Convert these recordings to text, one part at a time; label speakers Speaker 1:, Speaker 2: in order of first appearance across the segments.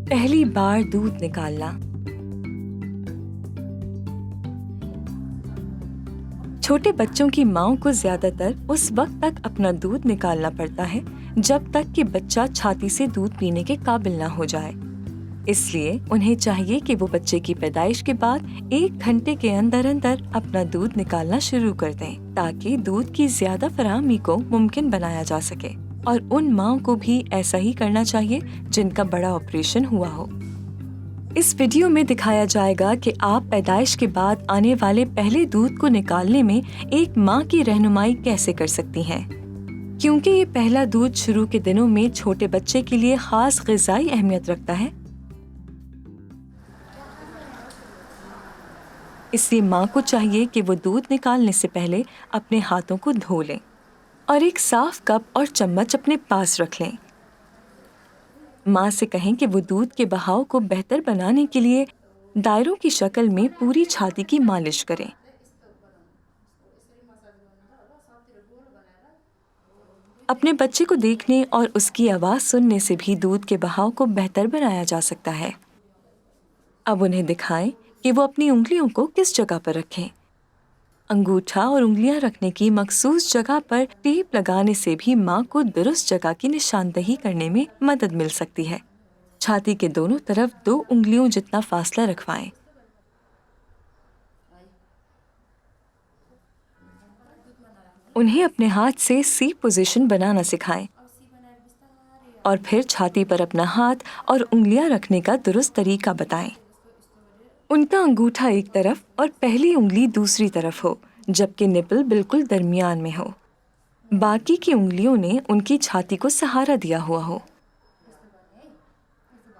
Speaker 1: पहली बार दूध निकालना। छोटे बच्चों की माँओं को ज्यादातर उस वक्त तक अपना दूध निकालना पड़ता है जब तक कि बच्चा छाती से दूध पीने के काबिल ना हो जाए। इसलिए उन्हें चाहिए कि वो बच्चे की पैदाइश के बाद 1 घंटे के अंदर अंदर अपना दूध निकालना शुरू कर दें, ताकि दूध की ज्यादा फराहमी को मुमकिन बनाया जा सके। और उन माँओं को भी ऐसा ही करना चाहिए जिनका बड़ा ऑपरेशन हुआ हो। इस वीडियो में दिखाया जाएगा कि आप पैदाइश के बाद आने वाले पहले दूध को निकालने में एक माँ की रहनुमाई कैसे कर सकती हैं। क्योंकि ये पहला दूध शुरू के दिनों में छोटे बच्चे के लिए खास ग़िज़ाई अहमियत रखता है, इसलिए माँ को चाहिए कि वो दूध निकालने से पहले अपने हाथों को धो लें और एक साफ कप और चम्मच अपने पास रख लें। माँ से कहें कि वो दूध के बहाव को बेहतर बनाने के लिए दायरों की शक्ल में पूरी छाती की मालिश करें। अपने बच्चे को देखने और उसकी आवाज़ सुनने से भी दूध के बहाव को बेहतर बनाया जा सकता है। अब उन्हें दिखाएं कि वो अपनी उंगलियों को किस जगह पर रखें। अंगूठा और उंगलियां रखने की मखसूस जगह पर टेप लगाने से भी माँ को दुरुस्त जगह की निशानदही करने में मदद मिल सकती है। छाती के दोनों तरफ 2 उंगलियों जितना फासला रखवाएं। उन्हें अपने हाथ से सी पोजीशन बनाना सिखाएं और फिर छाती पर अपना हाथ और उंगलियां रखने का दुरुस्त तरीका बताएं। उनका अंगूठा एक तरफ और पहली उंगली दूसरी तरफ हो, जबकि निपल बिल्कुल दरमियान में हो। बाकी की उंगलियों ने उनकी छाती को सहारा दिया हुआ हो।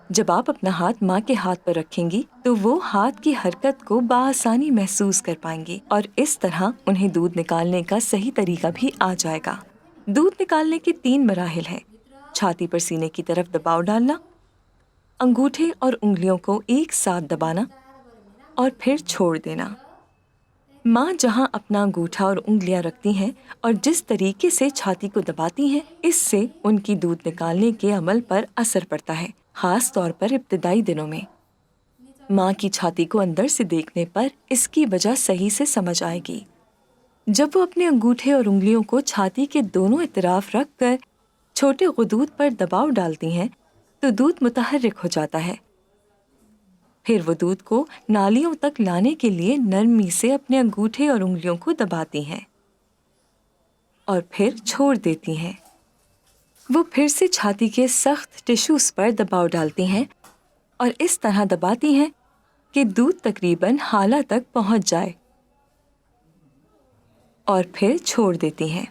Speaker 1: जब आप अपना हाथ माँ के हाथ पर रखेंगी तो वो हाथ की हरकत को बआसानी महसूस कर पाएंगी और इस तरह उन्हें दूध निकालने का सही तरीका भी आ जाएगा। दूध निकालने के 3 मराहिल हैं। छाती पर सीने की तरफ दबाव डालना, अंगूठे और उंगलियों को एक साथ दबाना और फिर छोड़ देना। माँ जहाँ अपना अंगूठा और उंगलियां रखती हैं और जिस तरीके से छाती को दबाती हैं, इससे उनकी दूध निकालने के अमल पर असर पड़ता है, खास तौर पर इब्तिदाई दिनों में। माँ की छाती को अंदर से देखने पर इसकी वजह सही से समझ आएगी। जब वो अपने अंगूठे और उंगलियों को छाती के दोनों इतराफ रखकर छोटे गुदूद पर दबाव डालती हैं, तो दूध मुतहर्रिक हो जाता है। फिर वो दूध को नालियों तक लाने के लिए नरमी से अपने अंगूठे और उंगलियों को दबाती हैं और फिर छोड़ देती हैं। वो फिर से छाती के सख्त टिश्यूज पर दबाव डालती हैं और इस तरह दबाती हैं कि दूध तकरीबन हाला तक पहुंच जाए और फिर छोड़ देती हैं।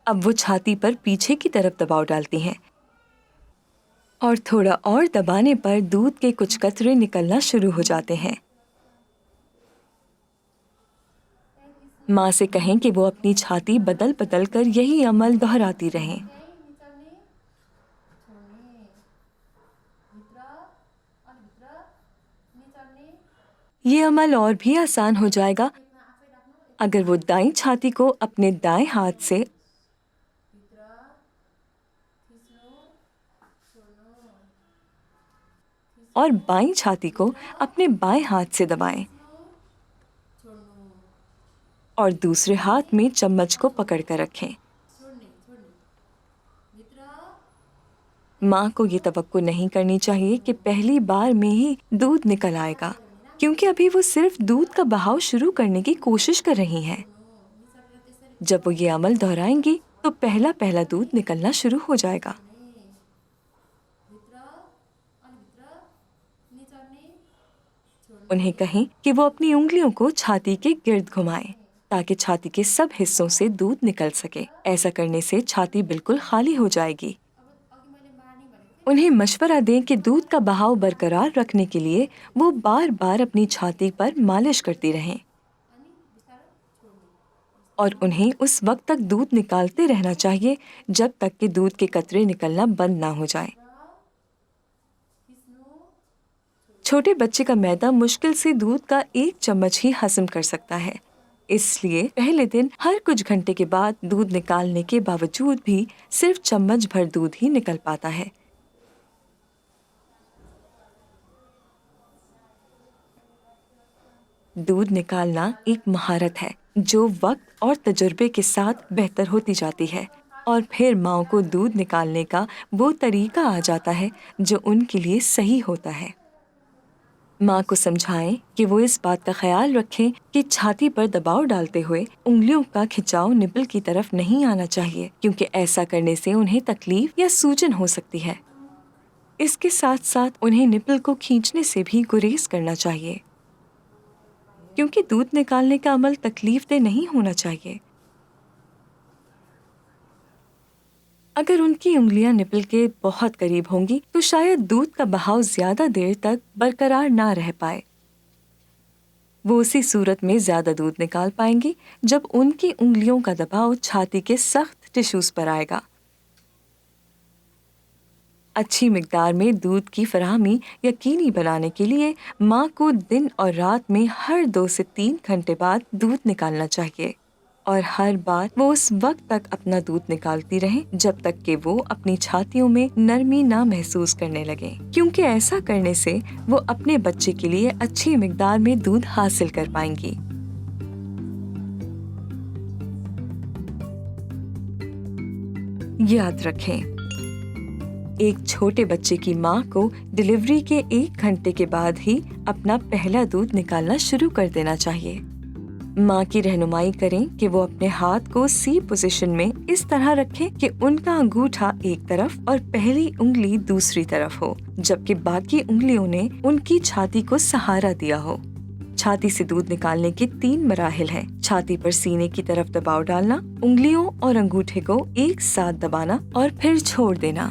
Speaker 1: अब वो छाती पर पीछे की तरफ दबाव डालती हैं और थोड़ा और दबाने पर दूध के कुछ कतरे निकलना शुरू हो जाते हैं। माँ से कहें कि वो अपनी छाती बदल बदल कर यही अमल दोहराती रहें। ये अमल और भी आसान हो जाएगा अगर वो दाईं छाती को अपने दाएं हाथ से और बाईं छाती को अपने बाएं हाथ से दबाएं और दूसरे हाथ में चम्मच को पकड़ कर रखें। माँ को ये तवक्को नहीं करनी चाहिए कि पहली बार में ही दूध निकल आएगा, क्योंकि अभी वो सिर्फ दूध का बहाव शुरू करने की कोशिश कर रही हैं। जब वो ये अमल दोहराएंगी तो पहला पहला दूध निकलना शुरू हो जाएगा। उन्हें कहें कि वो अपनी उंगलियों को छाती के गिर्द घुमाएं ताकि छाती के सब हिस्सों से दूध निकल सके। ऐसा करने से छाती बिल्कुल खाली हो जाएगी। उन्हें मशवरा दें कि दूध का बहाव बरकरार रखने के लिए वो बार बार अपनी छाती पर मालिश करती रहें और उन्हें उस वक्त तक दूध निकालते रहना चाहिए जब तक कि दूध के कतरे निकलना बंद ना हो जाए। छोटे बच्चे का मैदा मुश्किल से दूध का 1 चम्मच ही हजम कर सकता है, इसलिए पहले दिन हर कुछ घंटे के बाद दूध निकालने के बावजूद भी सिर्फ चम्मच भर दूध ही निकल पाता है। दूध निकालना एक महारत है जो वक्त और तजुर्बे के साथ बेहतर होती जाती है, और फिर माँ को दूध निकालने का वो तरीका आ जाता है जो उनके लिए सही होता है। माँ को समझाएं कि वो इस बात का ख्याल रखें कि छाती पर दबाव डालते हुए उंगलियों का खिंचाव निपल की तरफ नहीं आना चाहिए, क्योंकि ऐसा करने से उन्हें तकलीफ या सूजन हो सकती है। इसके साथ साथ उन्हें निपल को खींचने से भी गुरेज करना चाहिए, क्योंकि दूध निकालने का अमल तकलीफदेह नहीं होना चाहिए। अगर उनकी उंगलियां निपल के बहुत करीब होंगी तो शायद दूध का बहाव ज्यादा देर तक बरकरार ना रह पाए। वो उसी सूरत में ज्यादा दूध निकाल पाएंगी जब उनकी उंगलियों का दबाव छाती के सख्त टिश्यूज पर आएगा। अच्छी मिकदार में दूध की फराहमी यकीनी बनाने के लिए माँ को दिन और रात में हर 2 से 3 घंटे बाद दूध निकालना चाहिए, और हर बार वो उस वक्त तक अपना दूध निकालती रहे जब तक कि वो अपनी छातियों में नरमी ना महसूस करने लगे, क्योंकि ऐसा करने से वो अपने बच्चे के लिए अच्छी मिकदार में दूध हासिल कर पाएंगी। याद रखें, एक छोटे बच्चे की माँ को डिलीवरी के 1 घंटे के बाद ही अपना पहला दूध निकालना शुरू कर देना चाहिए। माँ की रहनुमाई करें कि वो अपने हाथ को सी पोजीशन में इस तरह रखें कि उनका अंगूठा एक तरफ और पहली उंगली दूसरी तरफ हो, जबकि बाकी उंगलियों ने उनकी छाती को सहारा दिया हो। छाती से दूध निकालने के 3 मराहिल हैं। छाती पर सीने की तरफ दबाव डालना, उंगलियों और अंगूठे को एक साथ दबाना और फिर छोड़ देना।